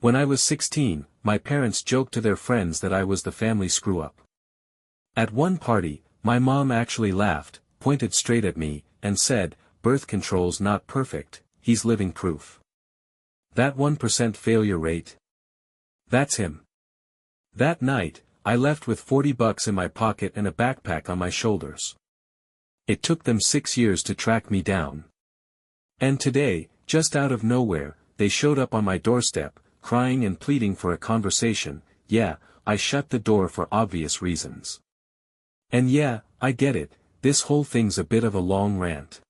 When I was 16, my parents joked to their friends that I was the family screw-up. At one party, my mom actually laughed, pointed straight at me, and said, "Birth control's not perfect, he's living proof. That 1% failure rate? That's him." That night, I left with $40 in my pocket and a backpack on my shoulders. It took them 6 years to track me down. And today, just out of nowhere, they showed up on my doorstep, crying and pleading for a conversation. Yeah, I shut the door for obvious reasons. And yeah, I get it, this whole thing's a bit of a long rant.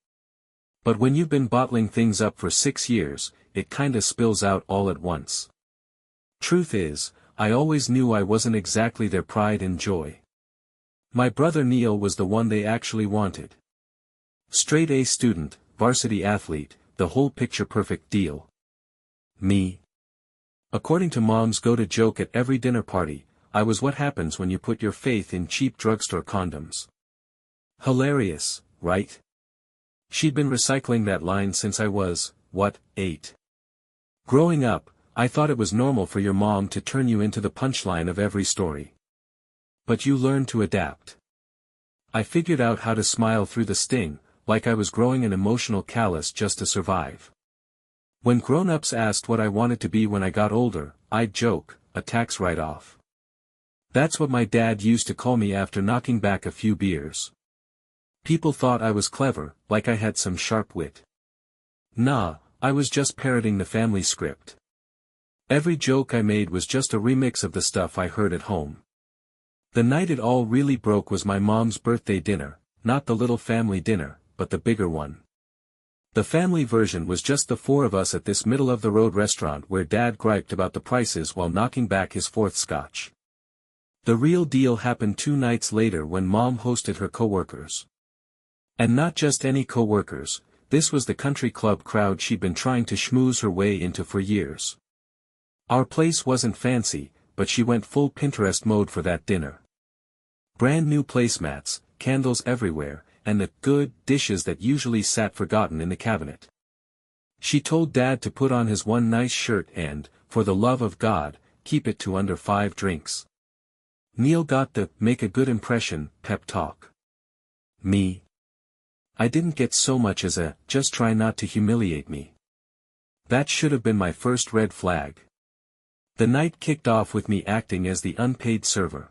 But when you've been bottling things up for 6 years, it kinda spills out all at once. Truth is, I always knew I wasn't exactly their pride and joy. My brother Neil was the one they actually wanted. Straight A student, varsity athlete, the whole picture perfect deal. Me. According to Mom's go-to joke at every dinner party, I was what happens when you put your faith in cheap drugstore condoms. Hilarious, right? She'd been recycling that line since I was, 8? Growing up, I thought it was normal for your mom to turn you into the punchline of every story. But you learn to adapt. I figured out how to smile through the sting, like I was growing an emotional callus just to survive. When grown-ups asked what I wanted to be when I got older, I'd joke, a tax write-off. That's what my dad used to call me after knocking back a few beers. People thought I was clever, like I had some sharp wit. Nah, I was just parroting the family script. Every joke I made was just a remix of the stuff I heard at home. The night it all really broke was my mom's birthday dinner, not the little family dinner, but the bigger one. The family version was just the 4 of us at this middle-of-the-road restaurant where Dad griped about the prices while knocking back his 4th scotch. The real deal happened 2 nights later when Mom hosted her coworkers. And not just any coworkers, this was the country club crowd she'd been trying to schmooze her way into for years. Our place wasn't fancy, but she went full Pinterest mode for that dinner. Brand new placemats, candles everywhere, and the good dishes that usually sat forgotten in the cabinet. She told Dad to put on his one nice shirt and, for the love of God, keep it to under 5 drinks. Neil got the "make a good impression" pep talk. Me? I didn't get so much as a "just try not to humiliate me." That should have been my first red flag. The night kicked off with me acting as the unpaid server.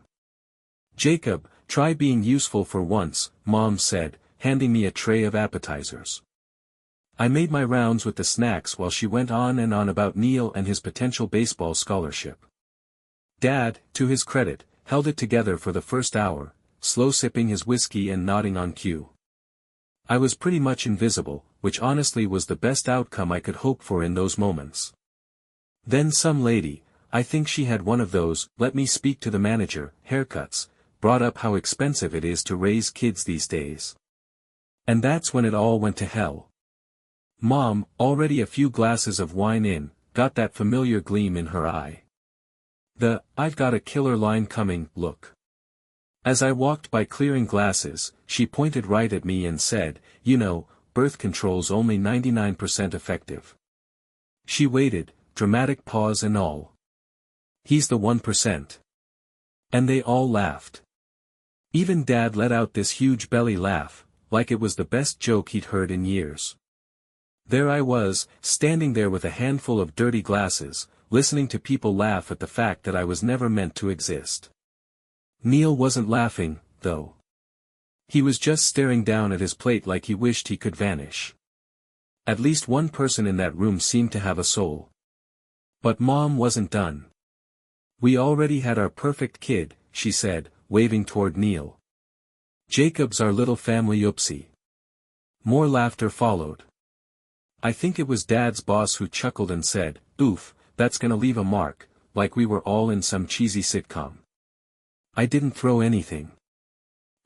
"Jacob, try being useful for once," Mom said, handing me a tray of appetizers. I made my rounds with the snacks while she went on and on about Neil and his potential baseball scholarship. Dad, to his credit, held it together for the first hour, slow sipping his whiskey and nodding on cue. I was pretty much invisible, which honestly was the best outcome I could hope for in those moments. Then some lady, I think she had one of those "let me speak to the manager" haircuts, brought up how expensive it is to raise kids these days. And that's when it all went to hell. Mom, already a few glasses of wine in, got that familiar gleam in her eye. The "I've got a killer line coming" look. As I walked by clearing glasses, she pointed right at me and said, "You know, birth control's only 99% effective." She waited, dramatic pause and all. "He's the 1%. And they all laughed. Even Dad let out this huge belly laugh, like it was the best joke he'd heard in years. There I was, standing there with a handful of dirty glasses, listening to people laugh at the fact that I was never meant to exist. Neil wasn't laughing, though. He was just staring down at his plate like he wished he could vanish. At least one person in that room seemed to have a soul. But Mom wasn't done. "We already had our perfect kid," she said, waving toward Neil. "Jacob's our little family oopsie." More laughter followed. I think it was Dad's boss who chuckled and said, "Oof, that's gonna leave a mark," like we were all in some cheesy sitcom. I didn't throw anything.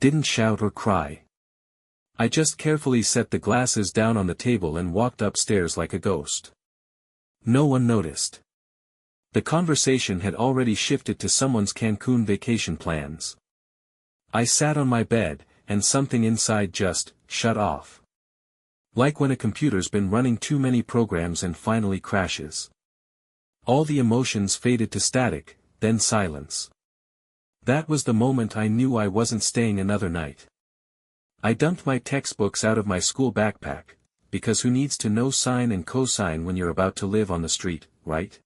Didn't shout or cry. I just carefully set the glasses down on the table and walked upstairs like a ghost. No one noticed. The conversation had already shifted to someone's Cancun vacation plans. I sat on my bed, and something inside just shut off. Like when a computer's been running too many programs and finally crashes. All the emotions faded to static, then silence. That was the moment I knew I wasn't staying another night. I dumped my textbooks out of my school backpack, because who needs to know sine and cosine when you're about to live on the street, right?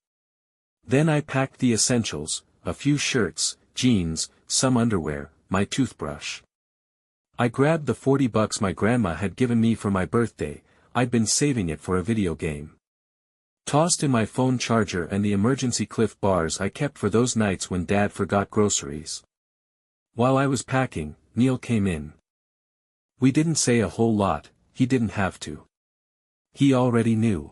Then I packed the essentials, a few shirts, jeans, some underwear, my toothbrush. I grabbed the $40 my grandma had given me for my birthday. I'd been saving it for a video game. Tossed in my phone charger and the emergency Cliff bars I kept for those nights when Dad forgot groceries. While I was packing, Neil came in. We didn't say a whole lot, he didn't have to. He already knew.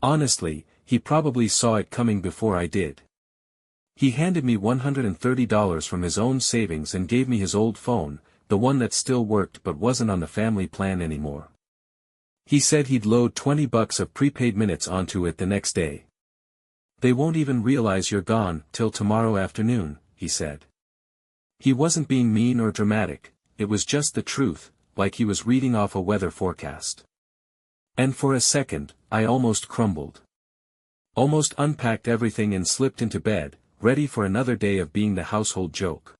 Honestly, he probably saw it coming before I did. He handed me $130 from his own savings and gave me his old phone, the one that still worked but wasn't on the family plan anymore. He said he'd load $20 of prepaid minutes onto it the next day. They won't even realize you're gone till tomorrow afternoon, he said. He wasn't being mean or dramatic, it was just the truth, like he was reading off a weather forecast. And for a second, I almost crumbled. Almost unpacked everything and slipped into bed, ready for another day of being the household joke.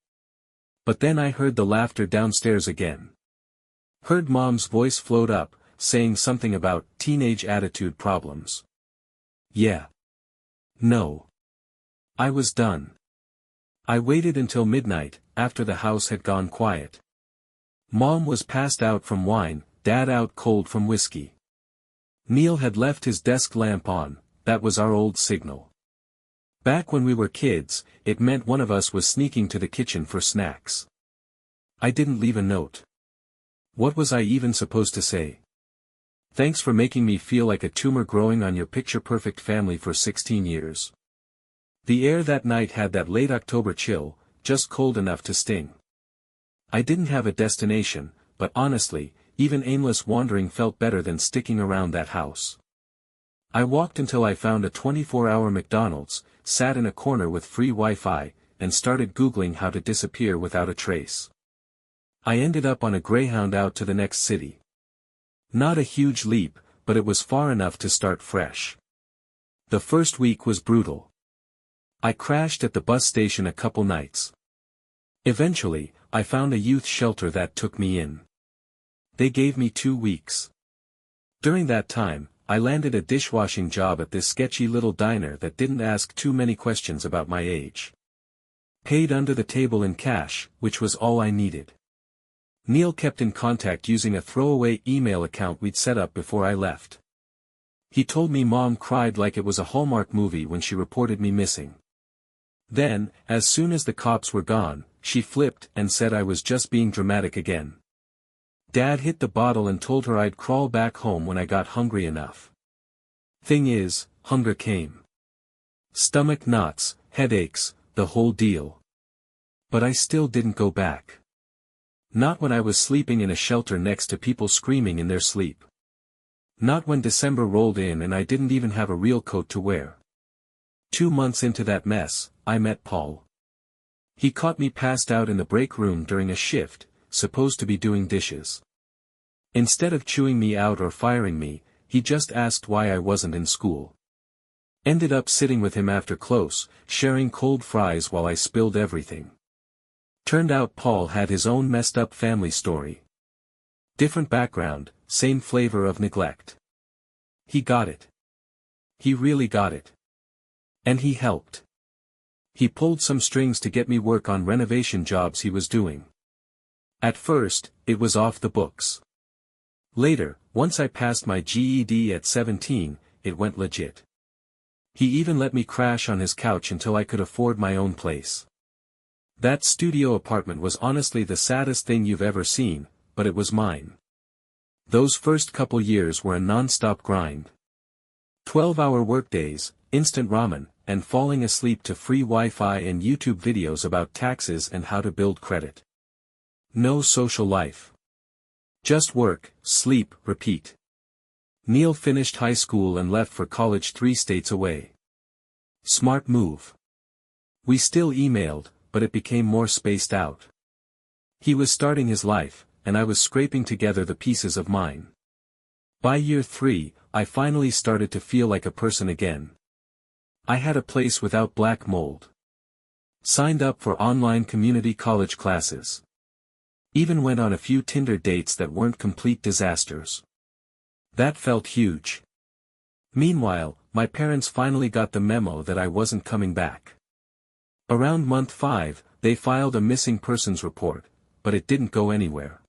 But then I heard the laughter downstairs again. Heard Mom's voice float up, saying something about teenage attitude problems. Yeah. No. I was done. I waited until midnight, after the house had gone quiet. Mom was passed out from wine, Dad out cold from whiskey. Neil had left his desk lamp on, that was our old signal. Back when we were kids, it meant one of us was sneaking to the kitchen for snacks. I didn't leave a note. What was I even supposed to say? Thanks for making me feel like a tumor growing on your picture-perfect family for 16 years. The air that night had that late October chill, just cold enough to sting. I didn't have a destination, but honestly, even aimless wandering felt better than sticking around that house. I walked until I found a 24-hour McDonald's, sat in a corner with free Wi-Fi, and started Googling how to disappear without a trace. I ended up on a Greyhound out to the next city. Not a huge leap, but it was far enough to start fresh. The first week was brutal. I crashed at the bus station a couple nights. Eventually, I found a youth shelter that took me in. They gave me 2 weeks. During that time, I landed a dishwashing job at this sketchy little diner that didn't ask too many questions about my age. Paid under the table in cash, which was all I needed. Neil kept in contact using a throwaway email account we'd set up before I left. He told me Mom cried like it was a Hallmark movie when she reported me missing. Then, as soon as the cops were gone, she flipped and said I was just being dramatic again. Dad hit the bottle and told her I'd crawl back home when I got hungry enough. Thing is, hunger came. Stomach knots, headaches, the whole deal. But I still didn't go back. Not when I was sleeping in a shelter next to people screaming in their sleep. Not when December rolled in and I didn't even have a real coat to wear. 2 months into that mess, I met Paul. He caught me passed out in the break room during a shift, supposed to be doing dishes. Instead of chewing me out or firing me, he just asked why I wasn't in school. Ended up sitting with him after close, sharing cold fries while I spilled everything. Turned out Paul had his own messed up family story. Different background, same flavor of neglect. He got it. He really got it. And he helped. He pulled some strings to get me work on renovation jobs he was doing. At first, it was off the books. Later, once I passed my GED at 17, it went legit. He even let me crash on his couch until I could afford my own place. That studio apartment was honestly the saddest thing you've ever seen, but it was mine. Those first couple years were a non-stop grind. 12-hour workdays, instant ramen, and falling asleep to free Wi-Fi and YouTube videos about taxes and how to build credit. No social life. Just work, sleep, repeat. Neil finished high school and left for college 3 states away. Smart move. We still emailed, but it became more spaced out. He was starting his life, and I was scraping together the pieces of mine. By year 3, I finally started to feel like a person again. I had a place without black mold. Signed up for online community college classes. Even went on a few Tinder dates that weren't complete disasters. That felt huge. Meanwhile, my parents finally got the memo that I wasn't coming back. Around month 5, they filed a missing persons report, but it didn't go anywhere.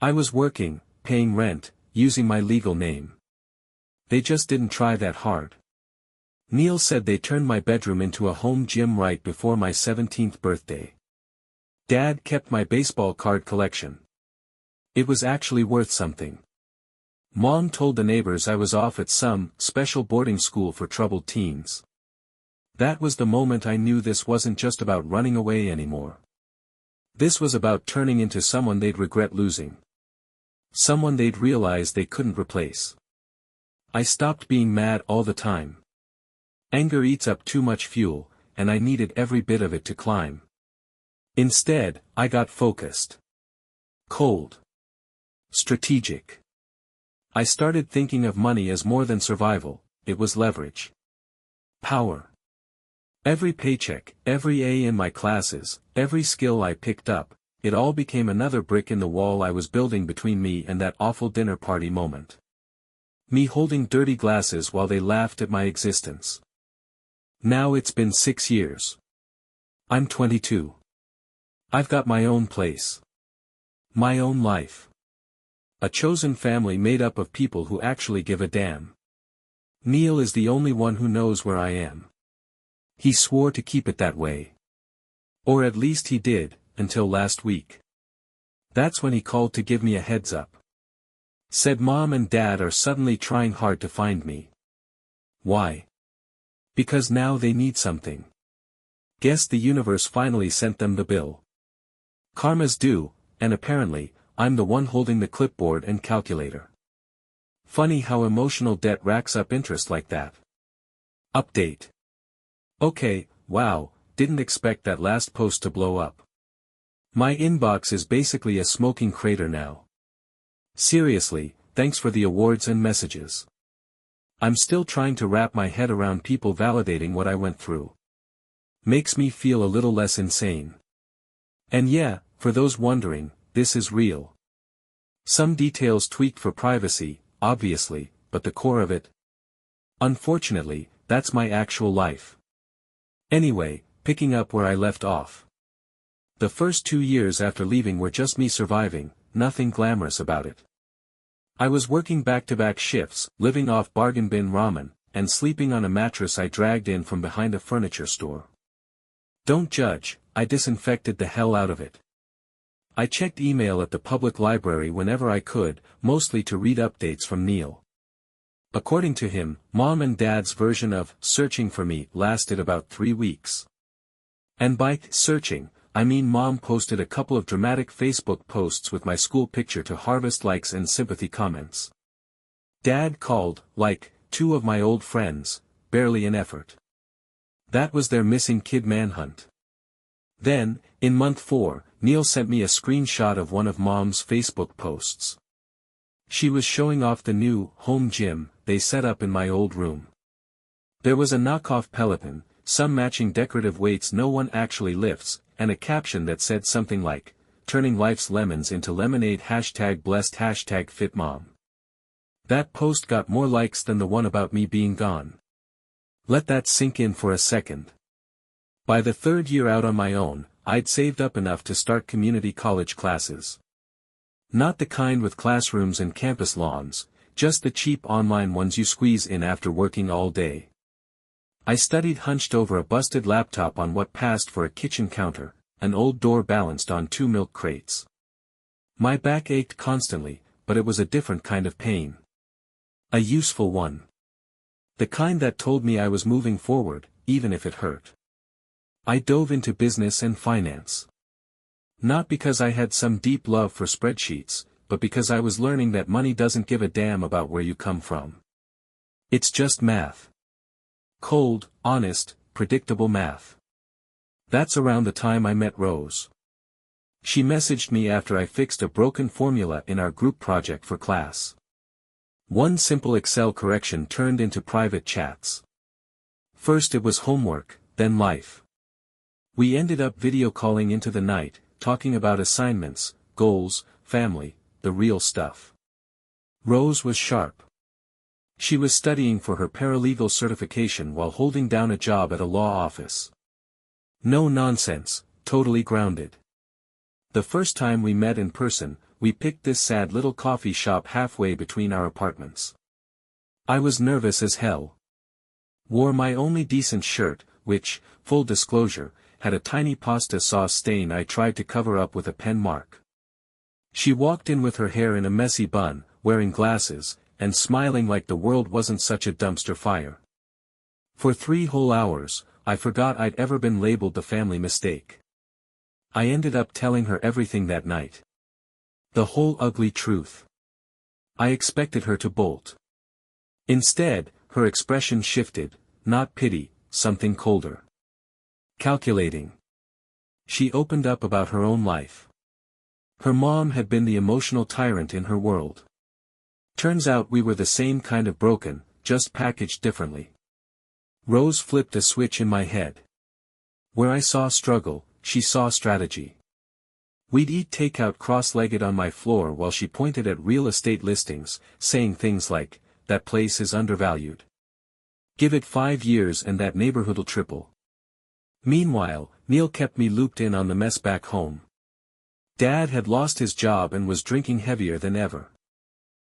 I was working, paying rent, using my legal name. They just didn't try that hard. Neil said they turned my bedroom into a home gym right before my 17th birthday. Dad kept my baseball card collection. It was actually worth something. Mom told the neighbors I was off at some special boarding school for troubled teens. That was the moment I knew this wasn't just about running away anymore. This was about turning into someone they'd regret losing. Someone they'd realize they couldn't replace. I stopped being mad all the time. Anger eats up too much fuel, and I needed every bit of it to climb. Instead, I got focused. Cold. Strategic. I started thinking of money as more than survival, it was leverage. Power. Every paycheck, every A in my classes, every skill I picked up, it all became another brick in the wall I was building between me and that awful dinner party moment. Me holding dirty glasses while they laughed at my existence. Now it's been 6 years. I'm 22. I've got my own place. My own life. A chosen family made up of people who actually give a damn. Neil is the only one who knows where I am. He swore to keep it that way. Or at least he did, until last week. That's when he called to give me a heads up. Said Mom and Dad are suddenly trying hard to find me. Why? Because now they need something. Guess the universe finally sent them the bill. Karma's due, and apparently, I'm the one holding the clipboard and calculator. Funny how emotional debt racks up interest like that. Update. Okay, wow, didn't expect that last post to blow up. My inbox is basically a smoking crater now. Seriously, thanks for the awards and messages. I'm still trying to wrap my head around people validating what I went through. Makes me feel a little less insane. And yeah, for those wondering, this is real. Some details tweaked for privacy, obviously, but the core of it. Unfortunately, that's my actual life. Anyway, picking up where I left off. The first 2 years after leaving were just me surviving, nothing glamorous about it. I was working back-to-back shifts, living off bargain bin ramen, and sleeping on a mattress I dragged in from behind a furniture store. Don't judge, I disinfected the hell out of it. I checked email at the public library whenever I could, mostly to read updates from Neil. According to him, Mom and Dad's version of searching for me lasted about 3 weeks. And by searching, I mean Mom posted a couple of dramatic Facebook posts with my school picture to harvest likes and sympathy comments. Dad called, like, 2 of my old friends, barely an effort. That was their missing kid manhunt. Then, in month 4, Neil sent me a screenshot of one of Mom's Facebook posts. She was showing off the new home gym they set up in my old room. There was a knockoff Peloton, some matching decorative weights no one actually lifts, and a caption that said something like, turning life's lemons into lemonade #blessed #fitmom. That post got more likes than the one about me being gone. Let that sink in for a second. By the 3rd year out on my own, I'd saved up enough to start community college classes. Not the kind with classrooms and campus lawns, just the cheap online ones you squeeze in after working all day. I studied hunched over a busted laptop on what passed for a kitchen counter, an old door balanced on 2 milk crates. My back ached constantly, but it was a different kind of pain. A useful one. The kind that told me I was moving forward, even if it hurt. I dove into business and finance. Not because I had some deep love for spreadsheets, but because I was learning that money doesn't give a damn about where you come from. It's just math. Cold, honest, predictable math. That's around the time I met Rose. She messaged me after I fixed a broken formula in our group project for class. One simple Excel correction turned into private chats. First it was homework, then life. We ended up video calling into the night, talking about assignments, goals, family, the real stuff. Rose was sharp. She was studying for her paralegal certification while holding down a job at a law office. No nonsense, totally grounded. The first time we met in person, we picked this sad little coffee shop halfway between our apartments. I was nervous as hell. Wore my only decent shirt, which, full disclosure, had a tiny pasta sauce stain I tried to cover up with a pen mark. She walked in with her hair in a messy bun, wearing glasses, and smiling like the world wasn't such a dumpster fire. For 3 whole hours, I forgot I'd ever been labeled the family mistake. I ended up telling her everything that night. The whole ugly truth. I expected her to bolt. Instead, her expression shifted, not pity, something colder. Calculating. She opened up about her own life. Her mom had been the emotional tyrant in her world. Turns out we were the same kind of broken, just packaged differently. Rose flipped a switch in my head. Where I saw struggle, she saw strategy. We'd eat takeout cross-legged on my floor while she pointed at real estate listings, saying things like, "That place is undervalued. Give it 5 years and that neighborhood'll triple." Meanwhile, Neil kept me looped in on the mess back home. Dad had lost his job and was drinking heavier than ever.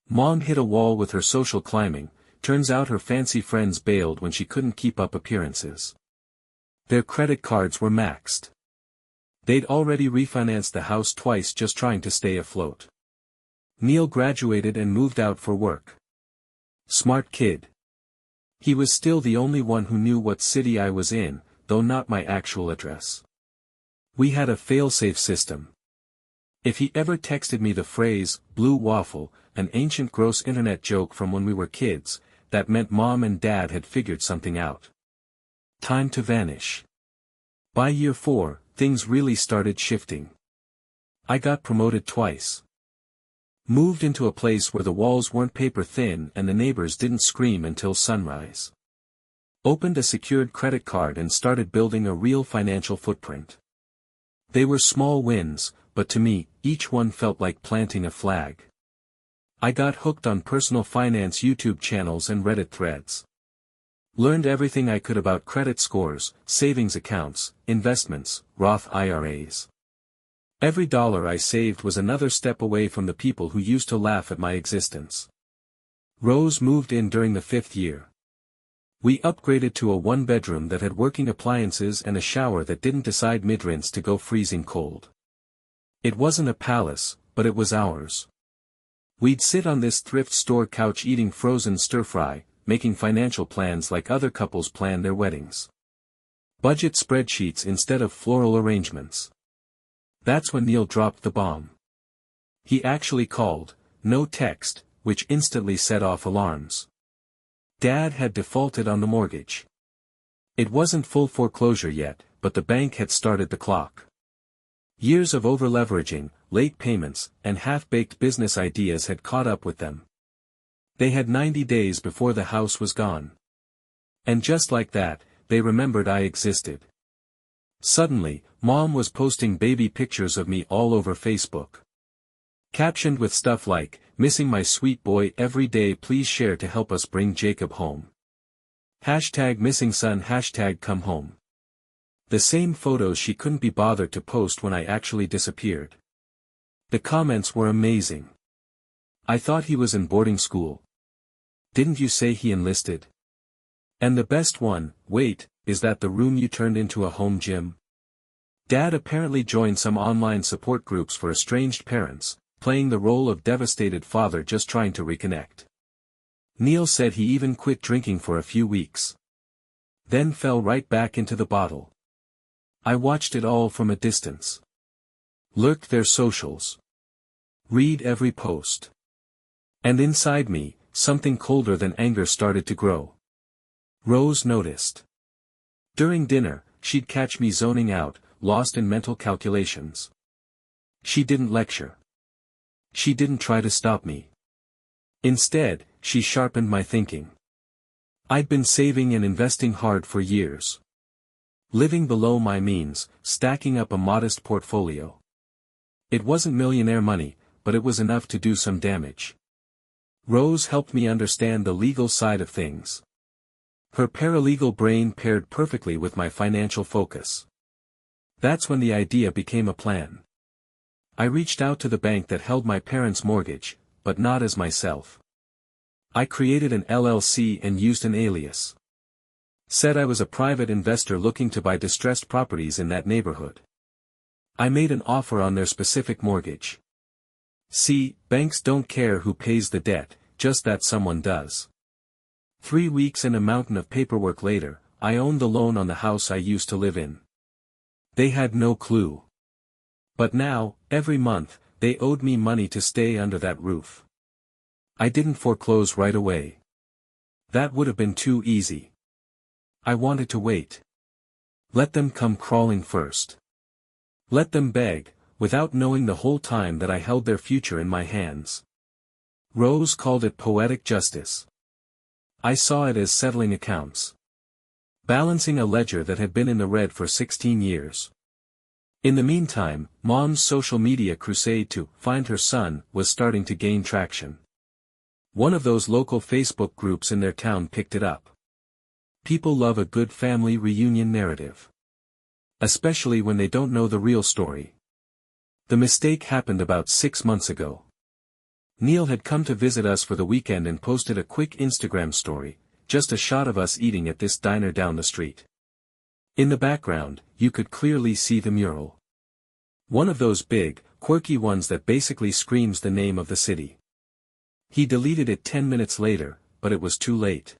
Mom hit a wall with her social climbing, turns out her fancy friends bailed when she couldn't keep up appearances. Their credit cards were maxed. They'd already refinanced the house twice just trying to stay afloat. Neil graduated and moved out for work. Smart kid. He was still the only one who knew what city I was in, though not my actual address. We had a fail-safe system. If he ever texted me the phrase, "blue waffle," an ancient gross internet joke from when we were kids, that meant Mom and Dad had figured something out. Time to vanish. By year 4, things really started shifting. I got promoted twice. Moved into a place where the walls weren't paper thin and the neighbors didn't scream until sunrise. Opened a secured credit card and started building a real financial footprint. They were small wins, but to me, each one felt like planting a flag. I got hooked on personal finance YouTube channels and Reddit threads. Learned everything I could about credit scores, savings accounts, investments, Roth IRAs. Every dollar I saved was another step away from the people who used to laugh at my existence. Rose moved in during the 5th year. We upgraded to a 1-bedroom that had working appliances and a shower that didn't decide mid-rinse to go freezing cold. It wasn't a palace, but it was ours. We'd sit on this thrift store couch eating frozen stir-fry, making financial plans like other couples plan their weddings. Budget spreadsheets instead of floral arrangements. That's when Neil dropped the bomb. He actually called, no text, which instantly set off alarms. Dad had defaulted on the mortgage. It wasn't full foreclosure yet, but the bank had started the clock. Years of over-leveraging, late payments, and half-baked business ideas had caught up with them. They had 90 days before the house was gone. And just like that, they remembered I existed. Suddenly, Mom was posting baby pictures of me all over Facebook. Captioned with stuff like, "Missing my sweet boy every day, please share to help us bring Jacob home." #missing son #come home. The same photos she couldn't be bothered to post when I actually disappeared. The comments were amazing. "I thought he was in boarding school. Didn't you say he enlisted?" And the best one, "Wait, is that the room you turned into a home gym?" Dad apparently joined some online support groups for estranged parents, playing the role of devastated father just trying to reconnect. Neil said he even quit drinking for a few weeks. Then fell right back into the bottle. I watched it all from a distance. Lurked their socials. Read every post. And inside me, something colder than anger started to grow. Rose noticed. During dinner, she'd catch me zoning out, lost in mental calculations. She didn't lecture. She didn't try to stop me. Instead, she sharpened my thinking. I'd been saving and investing hard for years. Living below my means, stacking up a modest portfolio. It wasn't millionaire money, but it was enough to do some damage. Rose helped me understand the legal side of things. Her paralegal brain paired perfectly with my financial focus. That's when the idea became a plan. I reached out to the bank that held my parents' mortgage, but not as myself. I created an LLC and used an alias. Said I was a private investor looking to buy distressed properties in that neighborhood. I made an offer on their specific mortgage. See, banks don't care who pays the debt, just that someone does. 3 weeks and a mountain of paperwork later, I owned the loan on the house I used to live in. They had no clue. But now, every month, they owed me money to stay under that roof. I didn't foreclose right away. That would have been too easy. I wanted to wait. Let them come crawling first. Let them beg, without knowing the whole time that I held their future in my hands. Rose called it poetic justice. I saw it as settling accounts. Balancing a ledger that had been in the red for 16 years. In the meantime, Mom's social media crusade to find her son was starting to gain traction. One of those local Facebook groups in their town picked it up. People love a good family reunion narrative. Especially when they don't know the real story. The mistake happened about 6 months ago. Neil had come to visit us for the weekend and posted a quick Instagram story, just a shot of us eating at this diner down the street. In the background, you could clearly see the mural. One of those big, quirky ones that basically screams the name of the city. He deleted it 10 minutes later, but it was too late.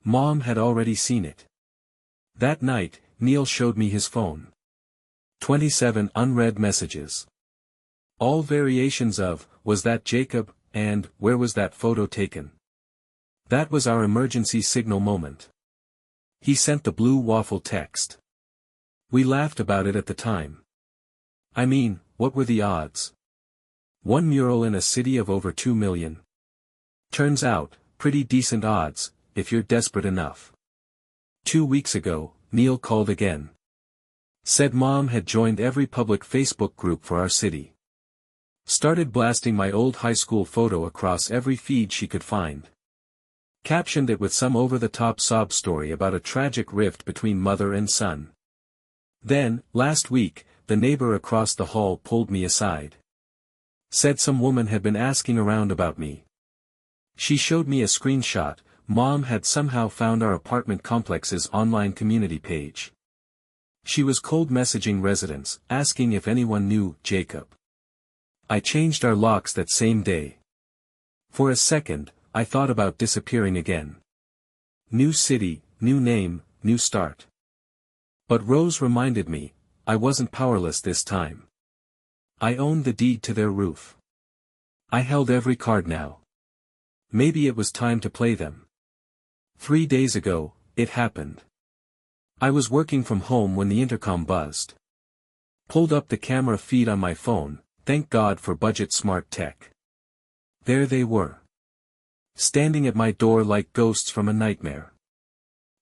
Mom had already seen it. That night, Neil showed me his phone. 27 unread messages. All variations of, "Was that Jacob?" and "Where was that photo taken?" That was our emergency signal moment. He sent the blue waffle text. We laughed about it at the time. I mean, what were the odds? One mural in a city of over 2 million. Turns out, pretty decent odds, if you're desperate enough. 2 weeks ago, Neil called again. Said Mom had joined every public Facebook group for our city. Started blasting my old high school photo across every feed she could find. Captioned it with some over-the-top sob story about a tragic rift between mother and son. Then, last week, the neighbor across the hall pulled me aside. Said some woman had been asking around about me. She showed me a screenshot. Mom had somehow found our apartment complex's online community page. She was cold messaging residents, asking if anyone knew Jacob. I changed our locks that same day. For a second, I thought about disappearing again. New city, new name, new start. But Rose reminded me, I wasn't powerless this time. I owned the deed to their roof. I held every card now. Maybe it was time to play them. 3 days ago, it happened. I was working from home when the intercom buzzed. Pulled up the camera feed on my phone, thank God for budget-smart tech. There they were. Standing at my door like ghosts from a nightmare.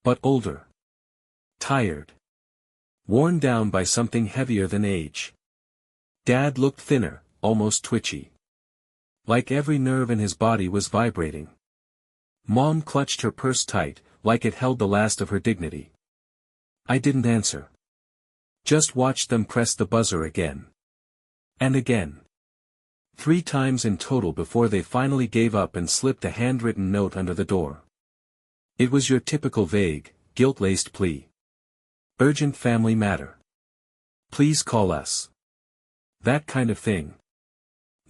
But older. Tired. Worn down by something heavier than age. Dad looked thinner, almost twitchy. Like every nerve in his body was vibrating. Mom clutched her purse tight, like it held the last of her dignity. I didn't answer. Just watched them press the buzzer again. And again. 3 times in total before they finally gave up and slipped a handwritten note under the door. It was your typical vague, guilt-laced plea. Urgent family matter. Please call us. That kind of thing.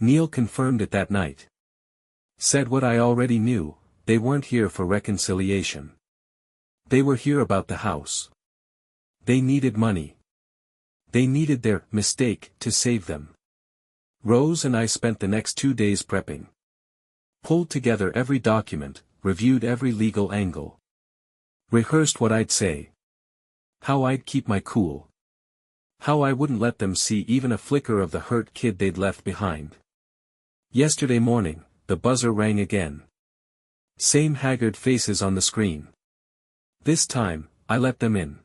Neil confirmed it that night. Said what I already knew, they weren't here for reconciliation. They were here about the house. They needed money. They needed their mistake to save them. Rose and I spent the next 2 days prepping. Pulled together every document, reviewed every legal angle. Rehearsed what I'd say. How I'd keep my cool. How I wouldn't let them see even a flicker of the hurt kid they'd left behind. Yesterday morning, the buzzer rang again. Same haggard faces on the screen. This time, I let them in.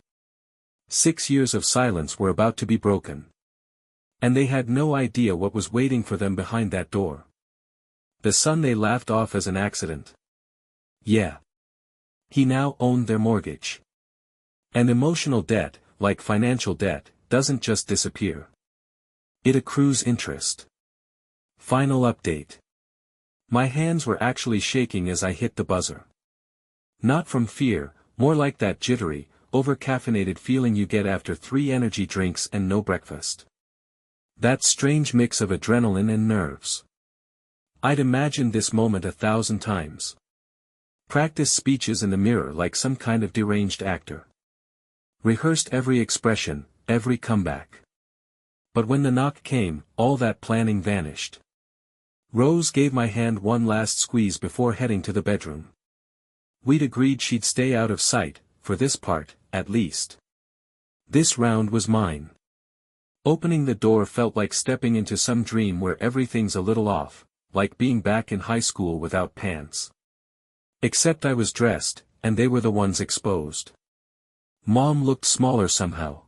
6 years of silence were about to be broken. And they had no idea what was waiting for them behind that door. The son they laughed off as an accident. Yeah. He now owned their mortgage. And emotional debt, like financial debt, doesn't just disappear. It accrues interest. Final update. My hands were actually shaking as I hit the buzzer. Not from fear, more like that jittery, over-caffeinated feeling you get after 3 energy drinks and no breakfast. That strange mix of adrenaline and nerves. I'd imagined this moment 1,000 times. Practiced speeches in the mirror like some kind of deranged actor. Rehearsed every expression, every comeback. But when the knock came, all that planning vanished. Rose gave my hand one last squeeze before heading to the bedroom. We'd agreed she'd stay out of sight, for this part, at least. This round was mine. Opening the door felt like stepping into some dream where everything's a little off, like being back in high school without pants. Except I was dressed, and they were the ones exposed. Mom looked smaller somehow.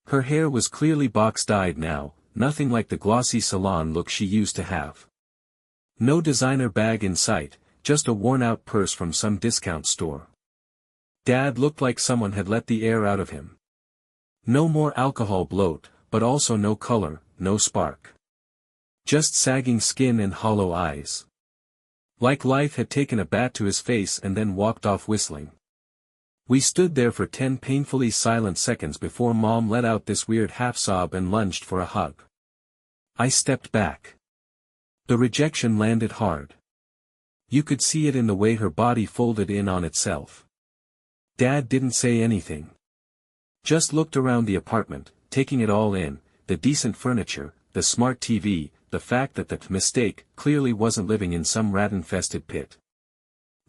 Her hair was clearly box-dyed now, nothing like the glossy salon look she used to have. No designer bag in sight, just a worn-out purse from some discount store. Dad looked like someone had let the air out of him. No more alcohol bloat, but also no color, no spark. Just sagging skin and hollow eyes. Like life had taken a bat to his face and then walked off whistling. We stood there for 10 painfully silent seconds before Mom let out this weird half-sob and lunged for a hug. I stepped back. The rejection landed hard. You could see it in the way her body folded in on itself. Dad didn't say anything. Just looked around the apartment, taking it all in, the decent furniture, the smart TV, the fact that the mistake clearly wasn't living in some rat-infested pit.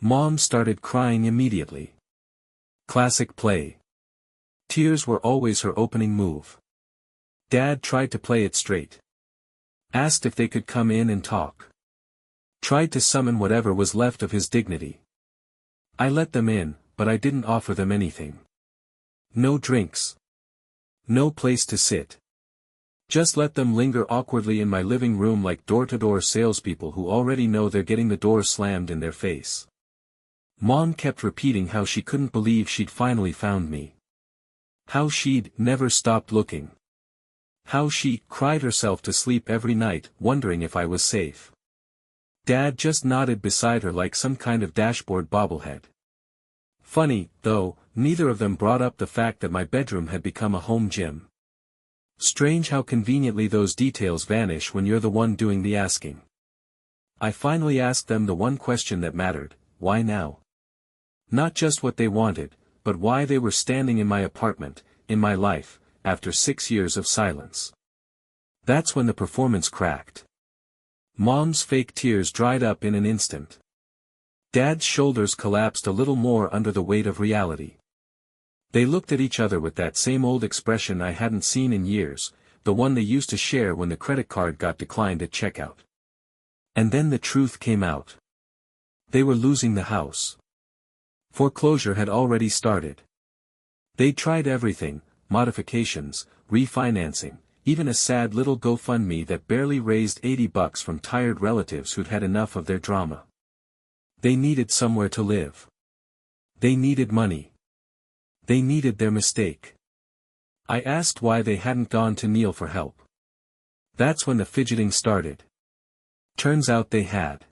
Mom started crying immediately. Classic play. Tears were always her opening move. Dad tried to play it straight. Asked if they could come in and talk. Tried to summon whatever was left of his dignity. I let them in, but I didn't offer them anything. No drinks. No place to sit. Just let them linger awkwardly in my living room like door-to-door salespeople who already know they're getting the door slammed in their face. Mom kept repeating how she couldn't believe she'd finally found me. How she'd never stopped looking. How she cried herself to sleep every night, wondering if I was safe. Dad just nodded beside her like some kind of dashboard bobblehead. Funny, though, neither of them brought up the fact that my bedroom had become a home gym. Strange how conveniently those details vanish when you're the one doing the asking. I finally asked them the one question that mattered: why now? Not just what they wanted, but why they were standing in my apartment, in my life, after 6 years of silence. That's when the performance cracked. Mom's fake tears dried up in an instant. Dad's shoulders collapsed a little more under the weight of reality. They looked at each other with that same old expression I hadn't seen in years, the one they used to share when the credit card got declined at checkout. And then the truth came out. They were losing the house. Foreclosure had already started. They'd tried everything: modifications, refinancing, even a sad little GoFundMe that barely raised $80 from tired relatives who'd had enough of their drama. They needed somewhere to live. They needed money. They needed their mistake. I asked why they hadn't gone to Neil for help. That's when the fidgeting started. Turns out they had.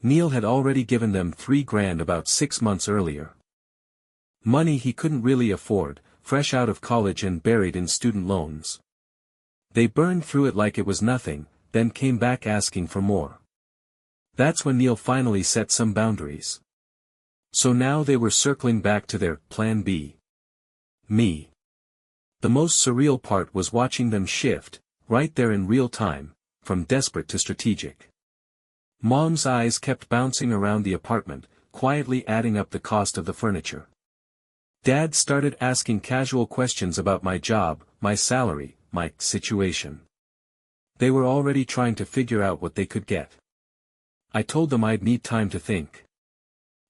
Neil had already given them $3,000 about 6 months earlier. Money he couldn't really afford, fresh out of college and buried in student loans. They burned through it like it was nothing, then came back asking for more. That's when Neil finally set some boundaries. So now they were circling back to their plan B. Me. The most surreal part was watching them shift, right there in real time, from desperate to strategic. Mom's eyes kept bouncing around the apartment, quietly adding up the cost of the furniture. Dad started asking casual questions about my job, my salary, my situation. They were already trying to figure out what they could get. I told them I'd need time to think.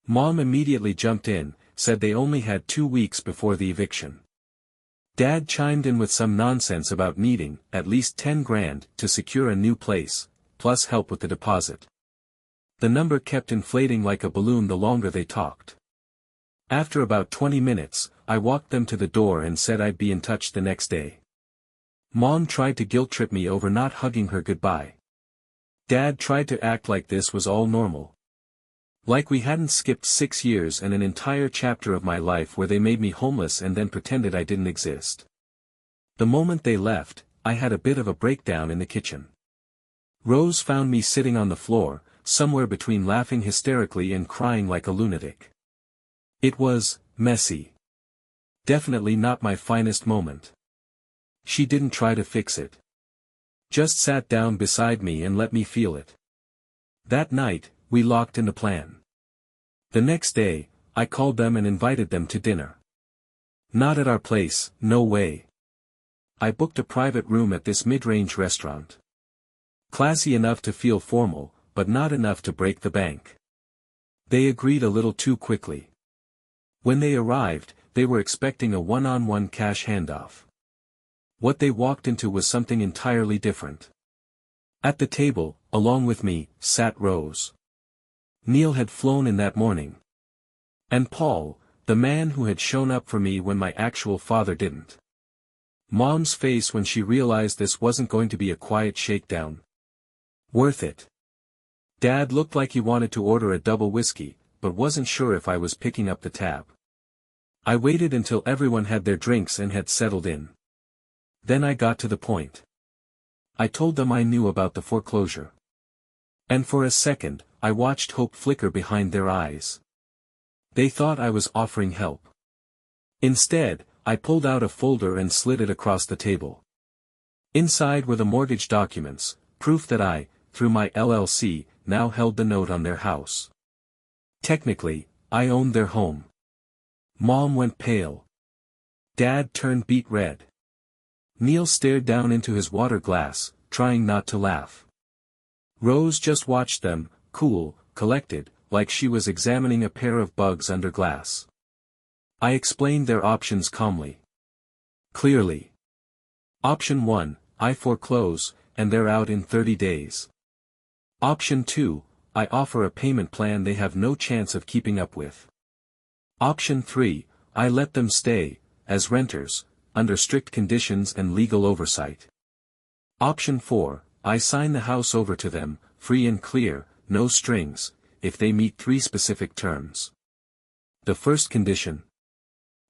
Mom immediately jumped in, said they only had 2 weeks before the eviction. Dad chimed in with some nonsense about needing at least 10 grand to secure a new place, plus help with the deposit. The number kept inflating like a balloon the longer they talked. After about 20 minutes, I walked them to the door and said I'd be in touch the next day. Mom tried to guilt-trip me over not hugging her goodbye. Dad tried to act like this was all normal. Like we hadn't skipped 6 years and an entire chapter of my life where they made me homeless and then pretended I didn't exist. The moment they left, I had a bit of a breakdown in the kitchen. Rose found me sitting on the floor, somewhere between laughing hysterically and crying like a lunatic. It was messy. Definitely not my finest moment. She didn't try to fix it. Just sat down beside me and let me feel it. That night, we locked in the plan. The next day, I called them and invited them to dinner. Not at our place, no way. I booked a private room at this mid-range restaurant. Classy enough to feel formal, but not enough to break the bank. They agreed a little too quickly. When they arrived, they were expecting a one-on-one cash handoff. What they walked into was something entirely different. At the table, along with me, sat Rose. Neil had flown in that morning. And Paul, the man who had shown up for me when my actual father didn't. Mom's face when she realized this wasn't going to be a quiet shakedown. Worth it. Dad looked like he wanted to order a double whiskey, but wasn't sure if I was picking up the tab. I waited until everyone had their drinks and had settled in. Then I got to the point. I told them I knew about the foreclosure. And for a second, I watched hope flicker behind their eyes. They thought I was offering help. Instead, I pulled out a folder and slid it across the table. Inside were the mortgage documents, proof that I, through my LLC, now held the note on their house. Technically, I owned their home. Mom went pale. Dad turned beet red. Neil stared down into his water glass, trying not to laugh. Rose just watched them, cool, collected, like she was examining a pair of bugs under glass. I explained their options calmly. Clearly. Option 1, I foreclose, and they're out in 30 days. Option 2, I offer a payment plan they have no chance of keeping up with. Option 3, I let them stay, as renters, under strict conditions and legal oversight. Option 4, I sign the house over to them, free and clear, no strings, if they meet 3 specific terms. The first condition.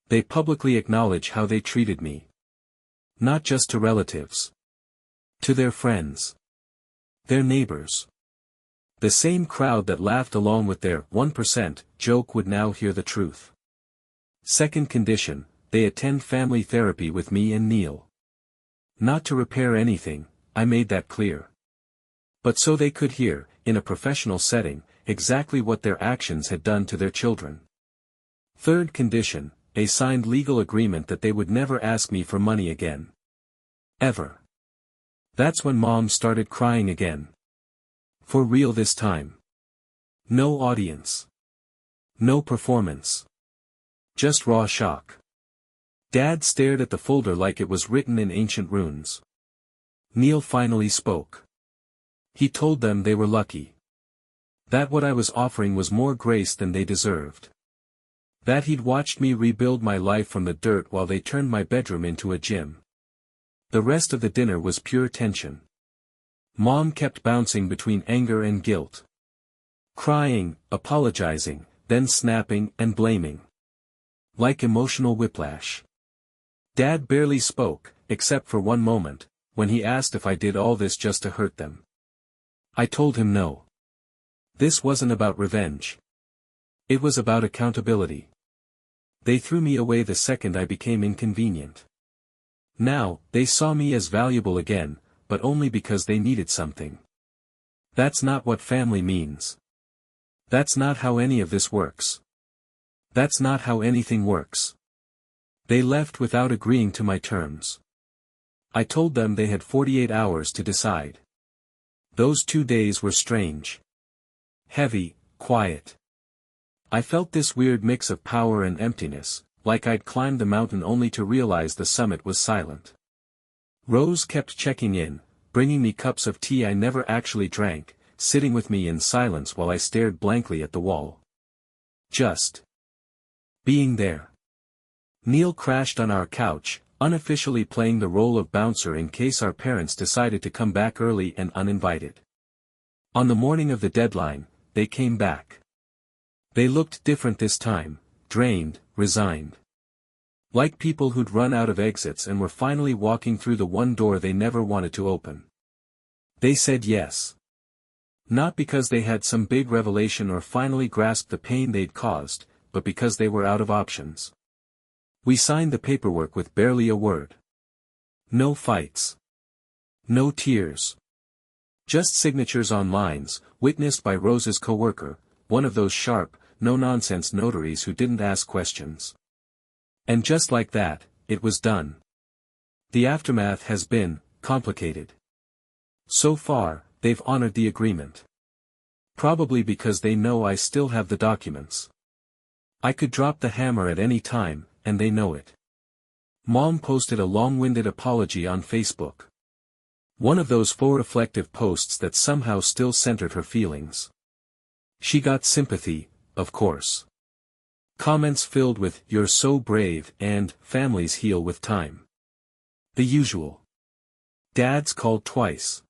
They publicly acknowledge how they treated me. Not just to relatives. To their friends. Their neighbors. The same crowd that laughed along with their 1% joke would now hear the truth. Second condition, they attend family therapy with me and Neil. Not to repair anything, I made that clear. But so they could hear, in a professional setting, exactly what their actions had done to their children. Third condition, a signed legal agreement that they would never ask me for money again. Ever. That's when Mom started crying again. For real this time. No audience. No performance. Just raw shock. Dad stared at the folder like it was written in ancient runes. Neil finally spoke. He told them they were lucky. That what I was offering was more grace than they deserved. That he'd watched me rebuild my life from the dirt while they turned my bedroom into a gym. The rest of the dinner was pure tension. Mom kept bouncing between anger and guilt. Crying, apologizing, then snapping and blaming. Like emotional whiplash. Dad barely spoke, except for one moment, when he asked if I did all this just to hurt them. I told him no. This wasn't about revenge. It was about accountability. They threw me away the second I became inconvenient. Now, they saw me as valuable again, but only because they needed something. That's not what family means. That's not how any of this works. That's not how anything works. They left without agreeing to my terms. I told them they had 48 hours to decide. Those 2 days were strange. Heavy, quiet. I felt this weird mix of power and emptiness, like I'd climbed the mountain only to realize the summit was silent. Rose kept checking in, bringing me cups of tea I never actually drank, sitting with me in silence while I stared blankly at the wall. Just being there. Neil crashed on our couch, unofficially playing the role of bouncer in case our parents decided to come back early and uninvited. On the morning of the deadline, they came back. They looked different this time, drained, resigned. Like people who'd run out of exits and were finally walking through the one door they never wanted to open. They said yes. Not because they had some big revelation or finally grasped the pain they'd caused, but because they were out of options. We signed the paperwork with barely a word. No fights. No tears. Just signatures on lines, witnessed by Rose's coworker, one of those sharp, no-nonsense notaries who didn't ask questions. And just like that, it was done. The aftermath has been complicated. So far, they've honored the agreement. Probably because they know I still have the documents. I could drop the hammer at any time, and they know it. Mom posted a long-winded apology on Facebook. One of those faux reflective posts that somehow still centered her feelings. She got sympathy, of course. Comments filled with, "You're so brave," and, "Families heal with time." The usual. Dad's called twice.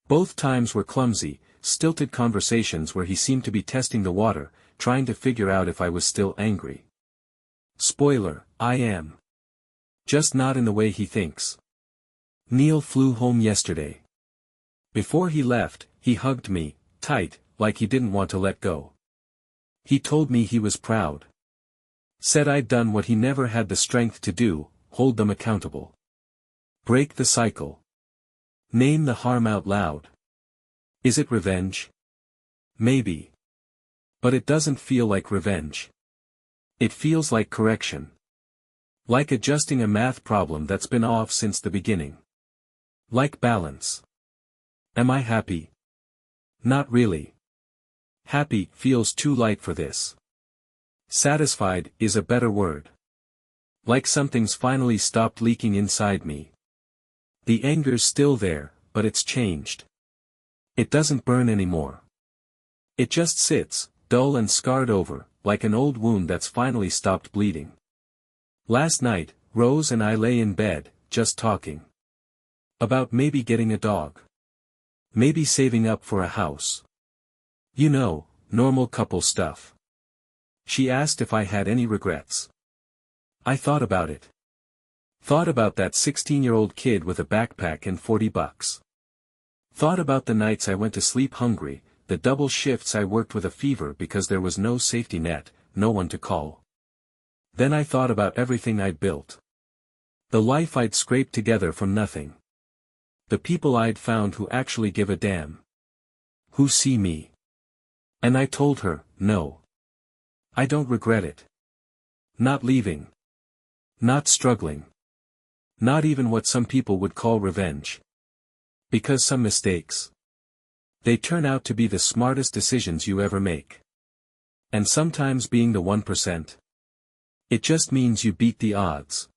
Both times were clumsy, stilted conversations where he seemed to be testing the water, trying to figure out if I was still angry. Spoiler, I am. Just not in the way he thinks. Neil flew home yesterday. Before he left, he hugged me, tight, like he didn't want to let go. He told me he was proud. Said I'd done what he never had the strength to do, hold them accountable. Break the cycle. Name the harm out loud. Is it revenge? Maybe. But it doesn't feel like revenge. It feels like correction. Like adjusting a math problem that's been off since the beginning. Like balance. Am I happy? Not really. Happy feels too light for this. Satisfied is a better word. Like something's finally stopped leaking inside me. The anger's still there, but it's changed. It doesn't burn anymore. It just sits, dull and scarred over, like an old wound that's finally stopped bleeding. Last night, Rose and I lay in bed, just talking. About maybe getting a dog. Maybe saving up for a house. You know, normal couple stuff. She asked if I had any regrets. I thought about it. Thought about that 16-year-old kid with a backpack and $40. Thought about the nights I went to sleep hungry, the double shifts I worked with a fever because there was no safety net, no one to call. Then I thought about everything I'd built. The life I'd scraped together from nothing. The people I'd found who actually give a damn. Who see me. And I told her, no. I don't regret it. Not leaving. Not struggling. Not even what some people would call revenge. Because some mistakes. They turn out to be the smartest decisions you ever make. And sometimes being the 1%. It just means you beat the odds.